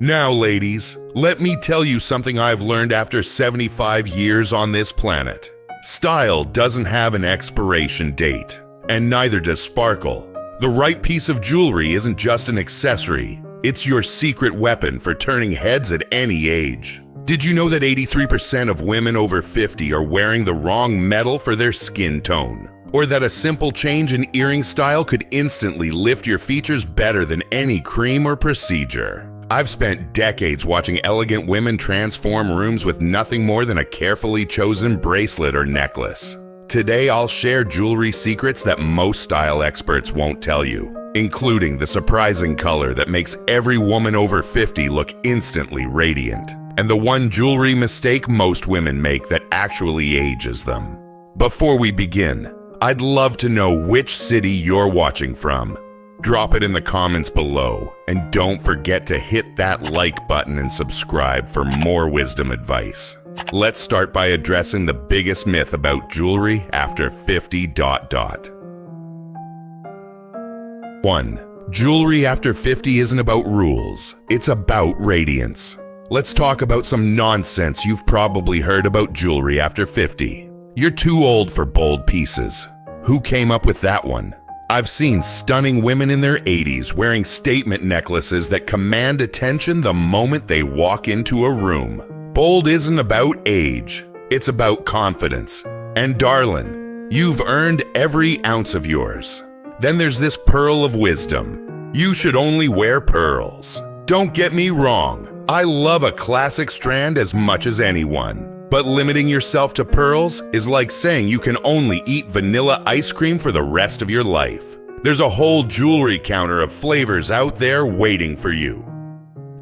Now, ladies, let me tell you something I've learned after 75 years on this planet. Style doesn't have an expiration date, and neither does sparkle. The right piece of jewelry isn't just an accessory, it's your secret weapon for turning heads at any age. Did you know that 83% of women over 50 are wearing the wrong metal for their skin tone? Or that a simple change in earring style could instantly lift your features better than any cream or procedure? I've spent decades watching elegant women transform rooms with nothing more than a carefully chosen bracelet or necklace. Today, I'll share jewelry secrets that most style experts won't tell you, including the surprising color that makes every woman over 50 look instantly radiant, and the one jewelry mistake most women make that actually ages them. Before we begin, I'd love to know which city you're watching from. Drop it in the comments below, and don't forget to hit that like button and subscribe for more wisdom advice. Let's start by addressing the biggest myth about jewelry after 50. 1. Jewelry after 50 isn't about rules, it's about radiance. Let's talk about some nonsense you've probably heard about jewelry after 50. You're too old for bold pieces. Who came up with that one? I've seen stunning women in their 80s wearing statement necklaces that command attention the moment they walk into a room. Bold isn't about age, it's about confidence. And darling, you've earned every ounce of yours. Then there's this pearl of wisdom. You should only wear pearls. Don't get me wrong, I love a classic strand as much as anyone. But limiting yourself to pearls is like saying you can only eat vanilla ice cream for the rest of your life. There's a whole jewelry counter of flavors out there waiting for you.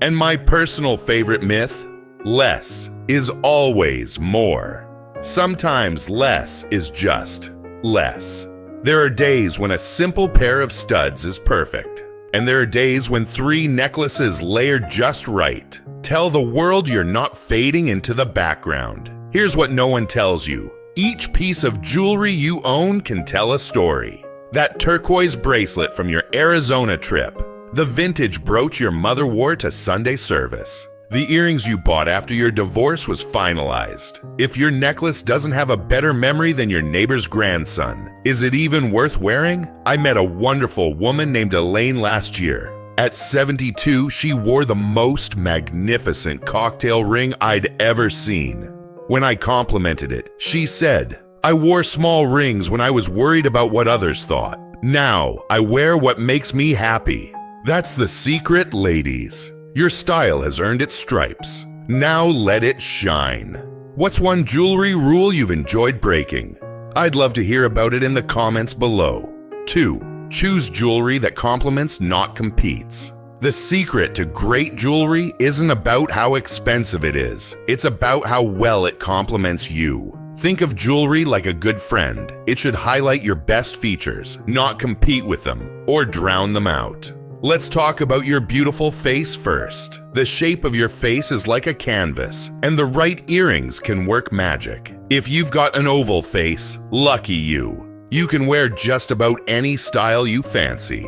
And my personal favorite myth, less is always more. Sometimes less is just less. There are days when a simple pair of studs is perfect. And there are days when 3 necklaces layered just right tell the world you're not fading into the background. Here's what no one tells you. Each piece of jewelry you own can tell a story. That turquoise bracelet from your Arizona trip. The vintage brooch your mother wore to Sunday service. The earrings you bought after your divorce was finalized. If your necklace doesn't have a better memory than your neighbor's grandson, is it even worth wearing? I met a wonderful woman named Elaine last year. At 72, she wore the most magnificent cocktail ring I'd ever seen. When I complimented it, she said, "I wore small rings when I was worried about what others thought. Now, I wear what makes me happy." That's the secret, ladies. Your style has earned its stripes. Now let it shine. What's one jewelry rule you've enjoyed breaking? I'd love to hear about it in the comments below. 2. Choose jewelry that complements, not competes. The secret to great jewelry isn't about how expensive it is. It's about how well it complements you. Think of jewelry like a good friend. It should highlight your best features, not compete with them or drown them out. Let's talk about your beautiful face first. The shape of your face is like a canvas, and the right earrings can work magic. If you've got an oval face, lucky you. You can wear just about any style you fancy.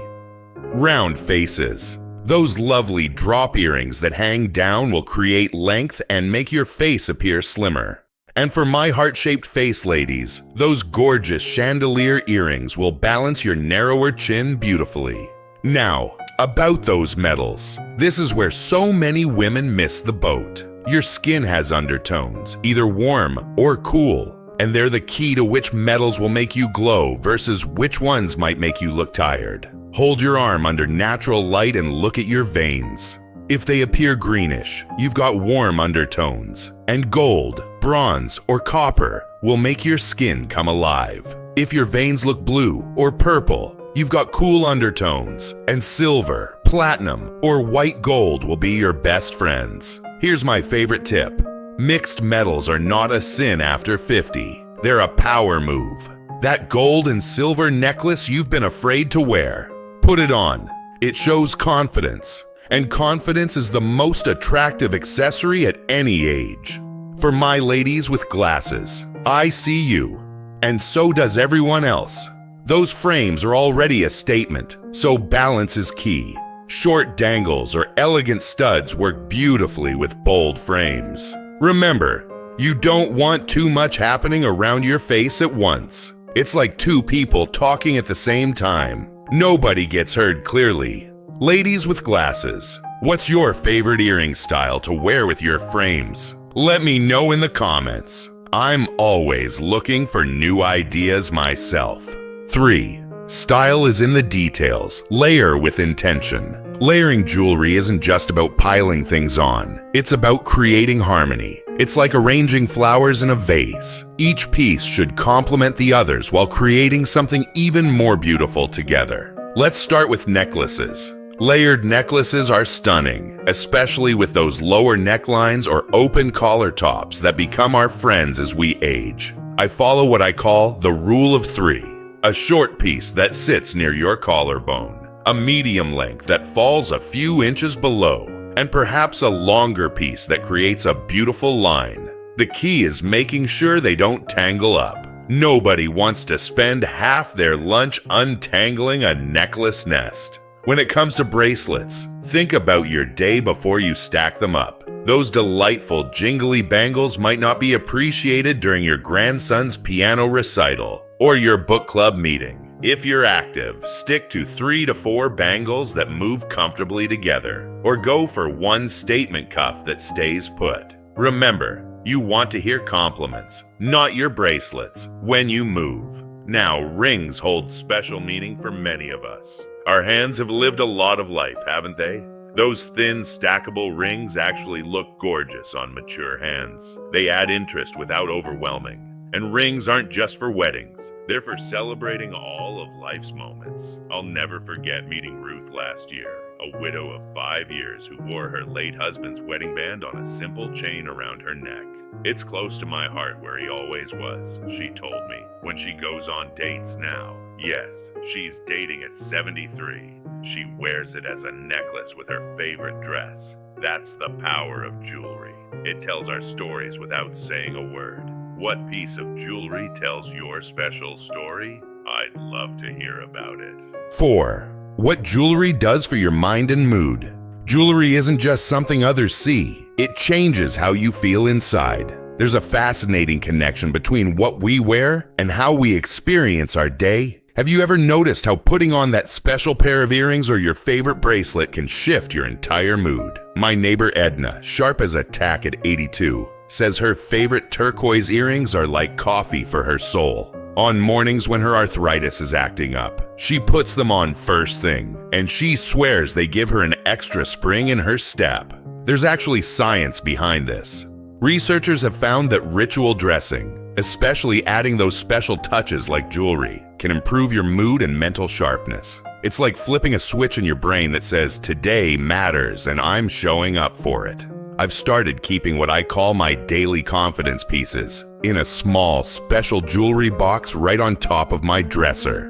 Round faces. Those lovely drop earrings that hang down will create length and make your face appear slimmer. And for my heart-shaped face ladies, those gorgeous chandelier earrings will balance your narrower chin beautifully. Now, about those metals. This is where so many women miss the boat. Your skin has undertones, either warm or cool, and they're the key to which metals will make you glow versus which ones might make you look tired. Hold your arm under natural light and look at your veins. If they appear greenish, you've got warm undertones, and gold, bronze, or copper will make your skin come alive. If your veins look blue or purple, you've got cool undertones, and silver, platinum, or white gold will be your best friends. Here's my favorite tip. Mixed metals are not a sin after 50. They're a power move. That gold and silver necklace you've been afraid to wear. Put it on. It shows confidence. And confidence is the most attractive accessory at any age. For my ladies with glasses, I see you. And so does everyone else. Those frames are already a statement, so balance is key. Short dangles or elegant studs work beautifully with bold frames. Remember, you don't want too much happening around your face at once. It's like two people talking at the same time. Nobody gets heard clearly. Ladies with glasses, what's your favorite earring style to wear with your frames? Let me know in the comments. I'm always looking for new ideas myself. 3. Style is in the details. Layer with intention. Layering jewelry isn't just about piling things on. It's about creating harmony. It's like arranging flowers in a vase. Each piece should complement the others while creating something even more beautiful together. Let's start with necklaces. Layered necklaces are stunning, especially with those lower necklines or open collar tops that become our friends as we age. I follow what I call the rule of 3. A short piece that sits near your collarbone, a medium length that falls a few inches below, and perhaps a longer piece that creates a beautiful line. The key is making sure they don't tangle up. Nobody wants to spend half their lunch untangling a necklace nest. When it comes to bracelets, think about your day before you stack them up. Those delightful jingly bangles might not be appreciated during your grandson's piano recital or your book club meeting. If you're active, stick to 3 to 4 bangles that move comfortably together, or go for one statement cuff that stays put. Remember, you want to hear compliments, not your bracelets, when you move. Now, rings hold special meaning for many of us. Our hands have lived a lot of life, haven't they? Those thin, stackable rings actually look gorgeous on mature hands. They add interest without overwhelming. And rings aren't just for weddings. They're for celebrating all of life's moments. I'll never forget meeting Ruth last year, a widow of 5 years who wore her late husband's wedding band on a simple chain around her neck. It's close to my heart where he always was, she told me, when she goes on dates now. Yes, she's dating at 73. She wears it as a necklace with her favorite dress. That's the power of jewelry. It tells our stories without saying a word. What piece of jewelry tells your special story? I'd love to hear about it. 4. What jewelry does for your mind and mood. Jewelry isn't just something others see. It changes how you feel inside. There's a fascinating connection between what we wear and how we experience our day. Have you ever noticed how putting on that special pair of earrings or your favorite bracelet can shift your entire mood? My neighbor Edna, sharp as a tack at 82, says her favorite turquoise earrings are like coffee for her soul. On mornings when her arthritis is acting up, she puts them on first thing, and she swears they give her an extra spring in her step. There's actually science behind this. Researchers have found that ritual dressing, especially adding those special touches like jewelry, can improve your mood and mental sharpness. It's like flipping a switch in your brain that says, today matters and I'm showing up for it. I've started keeping what I call my daily confidence pieces in a small, special jewelry box right on top of my dresser.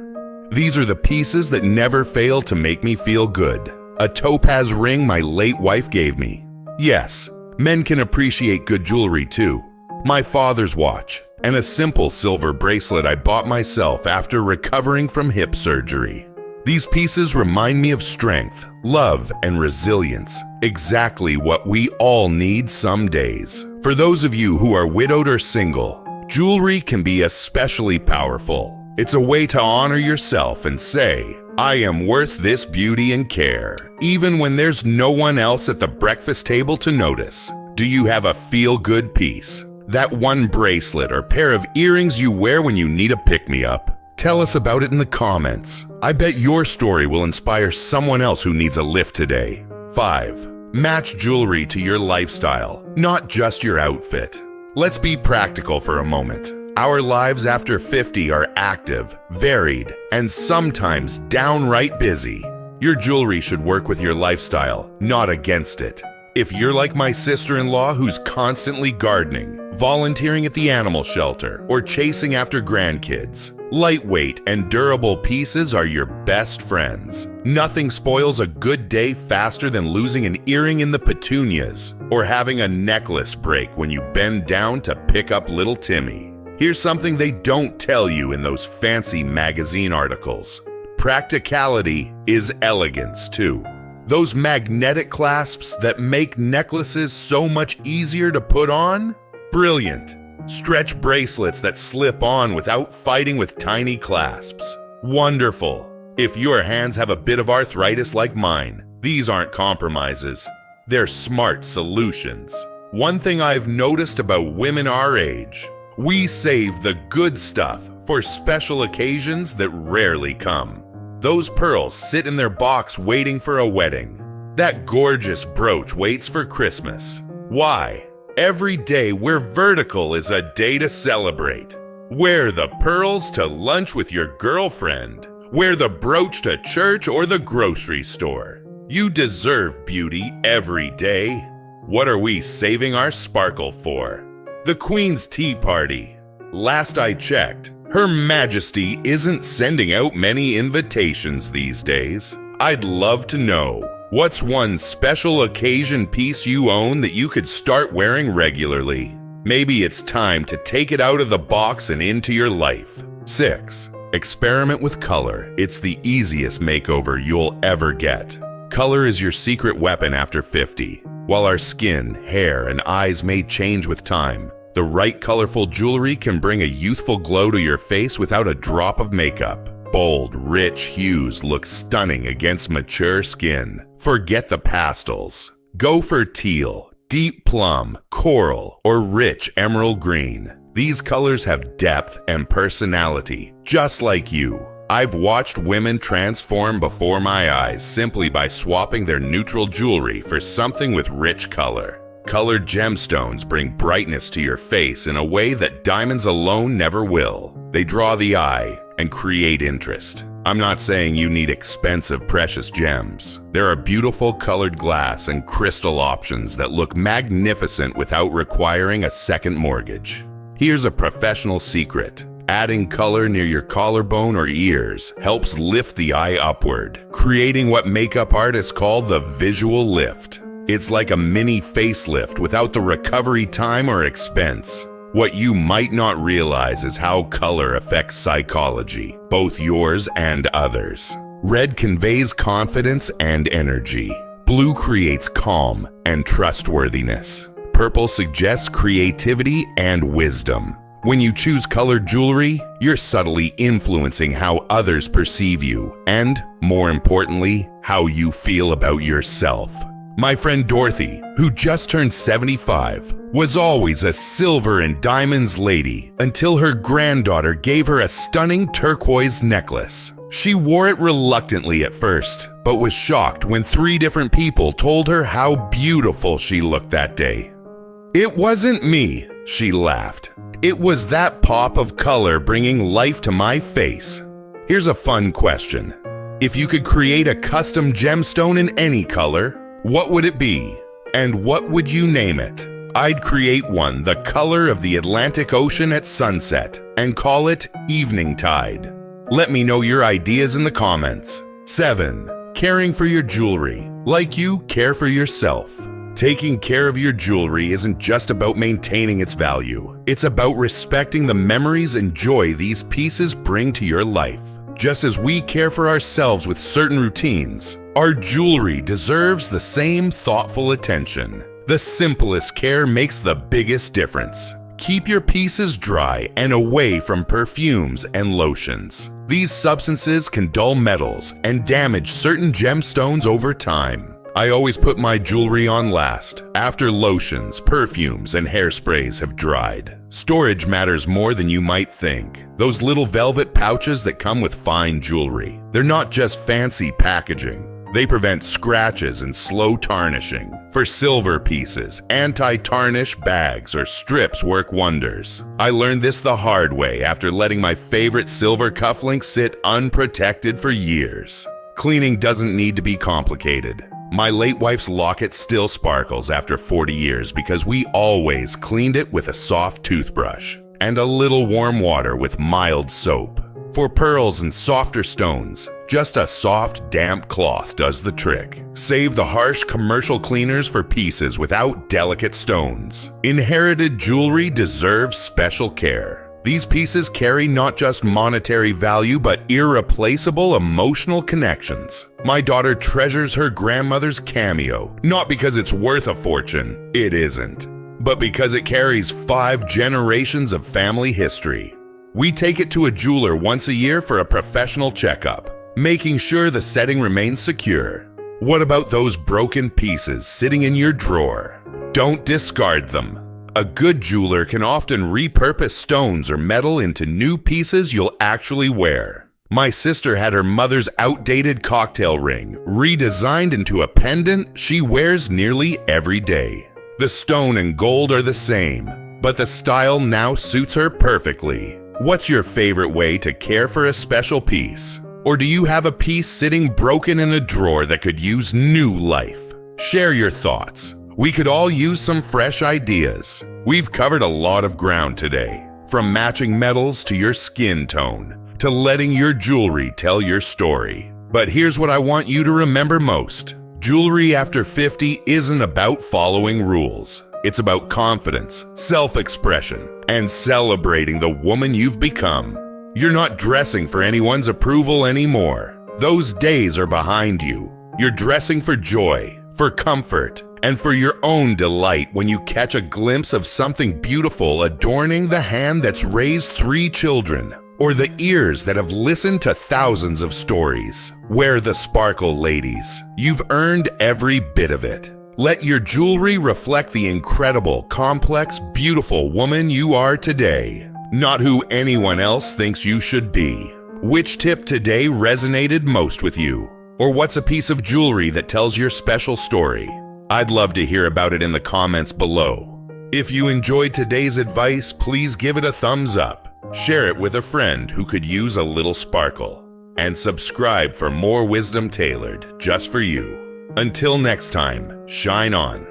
These are the pieces that never fail to make me feel good. A topaz ring my late wife gave me. Yes, men can appreciate good jewelry too. My father's watch, and a simple silver bracelet I bought myself after recovering from hip surgery. These pieces remind me of strength, love, and resilience, exactly what we all need some days. For those of you who are widowed or single, jewelry can be especially powerful. It's a way to honor yourself and say, I am worth this beauty and care, even when there's no one else at the breakfast table to notice. Do you have a feel-good piece? That one bracelet or pair of earrings you wear when you need a pick-me-up? Tell us about it in the comments. I bet your story will inspire someone else who needs a lift today. 5. Match jewelry to your lifestyle, not just your outfit. Let's be practical for a moment. Our lives after 50 are active, varied, and sometimes downright busy. Your jewelry should work with your lifestyle, not against it. If you're like my sister-in-law who's constantly gardening, volunteering at the animal shelter, or chasing after grandkids, lightweight and durable pieces are your best friends. Nothing spoils a good day faster than losing an earring in the petunias, or having a necklace break when you bend down to pick up little Timmy. Here's something they don't tell you in those fancy magazine articles. Practicality is elegance too. Those magnetic clasps that make necklaces so much easier to put on? Brilliant. Stretch bracelets that slip on without fighting with tiny clasps. Wonderful. If your hands have a bit of arthritis like mine, these aren't compromises. They're smart solutions. One thing I've noticed about women our age, we save the good stuff for special occasions that rarely come. Those pearls sit in their box waiting for a wedding. That gorgeous brooch waits for Christmas. Why? Every day we're vertical is a day to celebrate. Wear the pearls to lunch with your girlfriend. Wear the brooch to church or the grocery store. You deserve beauty every day. What are we saving our sparkle for? The Queen's Tea Party. Last I checked, Her Majesty isn't sending out many invitations these days. I'd love to know, what's one special occasion piece you own that you could start wearing regularly? Maybe it's time to take it out of the box and into your life. 6. Experiment with color. It's the easiest makeover you'll ever get. Color is your secret weapon after 50. While our skin, hair, and eyes may change with time, the right colorful jewelry can bring a youthful glow to your face without a drop of makeup. Bold, rich hues look stunning against mature skin. Forget the pastels. Go for teal, deep plum, coral, or rich emerald green. These colors have depth and personality, just like you. I've watched women transform before my eyes simply by swapping their neutral jewelry for something with rich color. Colored gemstones bring brightness to your face in a way that diamonds alone never will. They draw the eye and create interest. I'm not saying you need expensive precious gems. There are beautiful colored glass and crystal options that look magnificent without requiring a second mortgage. Here's a professional secret. Adding color near your collarbone or ears helps lift the eye upward, creating what makeup artists call the visual lift. It's like a mini facelift without the recovery time or expense. What you might not realize is how color affects psychology, both yours and others. Red conveys confidence and energy. Blue creates calm and trustworthiness. Purple suggests creativity and wisdom. When you choose colored jewelry, you're subtly influencing how others perceive you and, more importantly, how you feel about yourself. My friend Dorothy, who just turned 75, was always a silver and diamonds lady until her granddaughter gave her a stunning turquoise necklace. She wore it reluctantly at first, but was shocked when 3 different people told her how beautiful she looked that day. "It wasn't me," she laughed. "It was that pop of color bringing life to my face." Here's a fun question. If you could create a custom gemstone in any color, what would it be? And what would you name it? I'd create one the color of the Atlantic Ocean at sunset and call it Evening Tide. Let me know your ideas in the comments. 7. Caring for your jewelry. Like you care for yourself. Taking care of your jewelry isn't just about maintaining its value. It's about respecting the memories and joy these pieces bring to your life. Just as we care for ourselves with certain routines, our jewelry deserves the same thoughtful attention. The simplest care makes the biggest difference. Keep your pieces dry and away from perfumes and lotions. These substances can dull metals and damage certain gemstones over time. I always put my jewelry on last, after lotions, perfumes, and hairsprays have dried. Storage matters more than you might think. Those little velvet pouches that come with fine jewelry, they're not just fancy packaging. They prevent scratches and slow tarnishing. For silver pieces, anti-tarnish bags or strips work wonders. I learned this the hard way after letting my favorite silver cufflink sit unprotected for years. Cleaning doesn't need to be complicated. My late wife's locket still sparkles after 40 years because we always cleaned it with a soft toothbrush and a little warm water with mild soap. For pearls and softer stones, just a soft, damp cloth does the trick. Save the harsh commercial cleaners for pieces without delicate stones. Inherited jewelry deserves special care. These pieces carry not just monetary value but irreplaceable emotional connections. My daughter treasures her grandmother's cameo, not because it's worth a fortune, it isn't, but because it carries 5 generations of family history. We take it to a jeweler once a year for a professional checkup, making sure the setting remains secure. What about those broken pieces sitting in your drawer? Don't discard them. A good jeweler can often repurpose stones or metal into new pieces you'll actually wear. My sister had her mother's outdated cocktail ring redesigned into a pendant she wears nearly every day. The stone and gold are the same, but the style now suits her perfectly. What's your favorite way to care for a special piece? Or do you have a piece sitting broken in a drawer that could use new life? Share your thoughts. We could all use some fresh ideas. We've covered a lot of ground today, from matching metals to your skin tone, to letting your jewelry tell your story. But here's what I want you to remember most. Jewelry after 50 isn't about following rules. It's about confidence, self-expression, and celebrating the woman you've become. You're not dressing for anyone's approval anymore. Those days are behind you. You're dressing for joy, for comfort, and for your own delight when you catch a glimpse of something beautiful adorning the hand that's raised 3 children, or the ears that have listened to thousands of stories. Wear the sparkle, ladies. You've earned every bit of it. Let your jewelry reflect the incredible, complex, beautiful woman you are today, not who anyone else thinks you should be. Which tip today resonated most with you? Or what's a piece of jewelry that tells your special story? I'd love to hear about it in the comments below. If you enjoyed today's advice, please give it a thumbs up, share it with a friend who could use a little sparkle, and subscribe for more wisdom tailored just for you. Until next time, shine on.